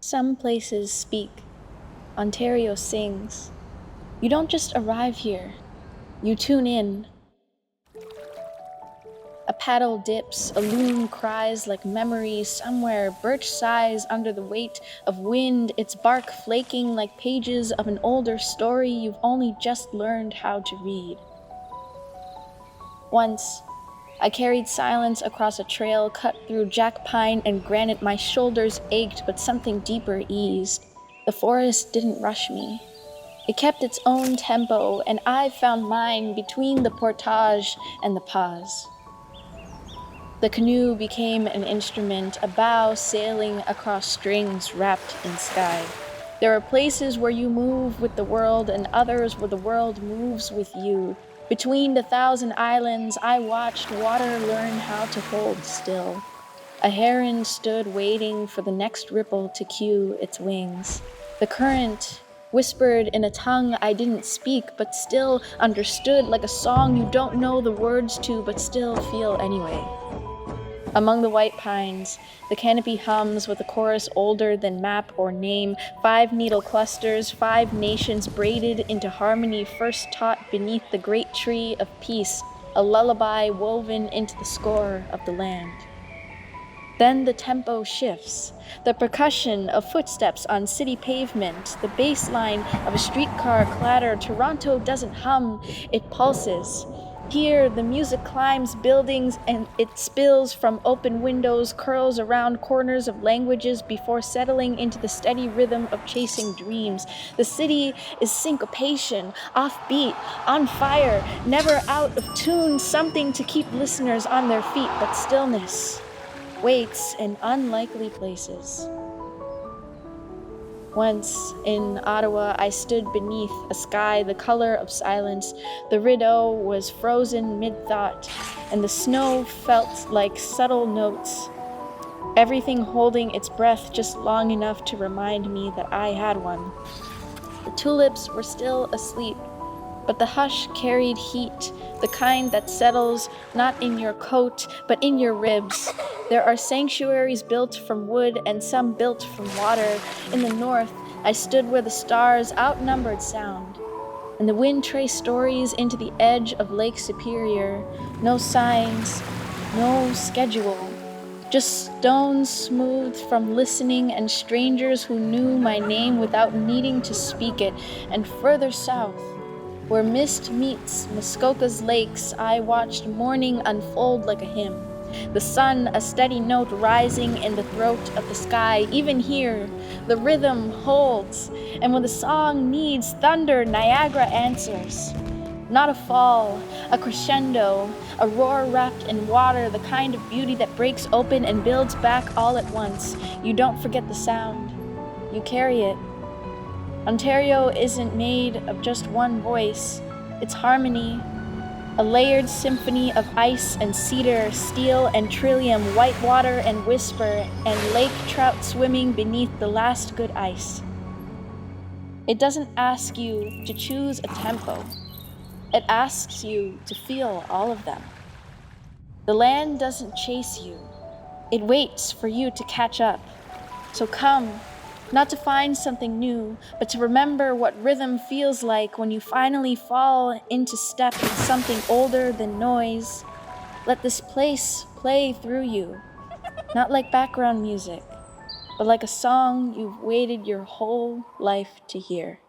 Some places speak. Ontario sings. You don't just arrive here, you tune in. A paddle dips, a loon cries like memory somewhere, birch sighs under the weight of wind, its bark flaking like pages of an older story you've only just learned how to read. Once, I carried silence across a trail cut through jack pine and granite. My shoulders ached, but something deeper eased. The forest didn't rush me. It kept its own tempo, and I found mine between the portage and the pause. The canoe became an instrument, a bow sailing across strings wrapped in sky. There are places where you move with the world and others where the world moves with you. Between the thousand islands, I watched water learn how to hold still. A heron stood waiting for the next ripple to cue its wings. The current whispered in a tongue I didn't speak, but still understood, like a song you don't know the words to, but still feel anyway. Among the white pines, the canopy hums with a chorus older than map or name. 5 needle clusters, 5 nations braided into harmony, first taught beneath the great tree of peace, a lullaby woven into the score of the land. Then the tempo shifts, the percussion of footsteps on city pavement, the bass line of a streetcar clatter. Toronto doesn't hum, it pulses. Here, the music climbs buildings and it spills from open windows, curls around corners of languages before settling into the steady rhythm of chasing dreams. The city is syncopation, offbeat, on fire, never out of tune, something to keep listeners on their feet, but stillness waits in unlikely places. Once, in Ottawa, I stood beneath a sky the color of silence. The rideau was frozen mid-thought, and the snow felt like subtle notes, everything holding its breath just long enough to remind me that I had one. The tulips were still asleep, but the hush carried heat, the kind that settles not in your coat, but in your ribs. There are sanctuaries built from wood and some built from water. In the north, I stood where the stars outnumbered sound, and the wind traced stories into the edge of Lake Superior. No signs, no schedule, just stones smoothed from listening and strangers who knew my name without needing to speak it. And further south, where mist meets Muskoka's lakes, I watched morning unfold like a hymn. The sun, a steady note rising in the throat of the sky. Even here, the rhythm holds, and when the song needs thunder, Niagara answers. Not a fall, a crescendo, a roar wrapped in water, the kind of beauty that breaks open and builds back all at once. You don't forget the sound. You carry it. Ontario isn't made of just one voice. It's harmony, a layered symphony of ice and cedar, steel and trillium, white water and whisper, and lake trout swimming beneath the last good ice. It doesn't ask you to choose a tempo. It asks you to feel all of them. The land doesn't chase you. It waits for you to catch up. So come, not to find something new, but to remember what rhythm feels like when you finally fall into step with something older than noise. Let this place play through you, not like background music, but like a song you've waited your whole life to hear.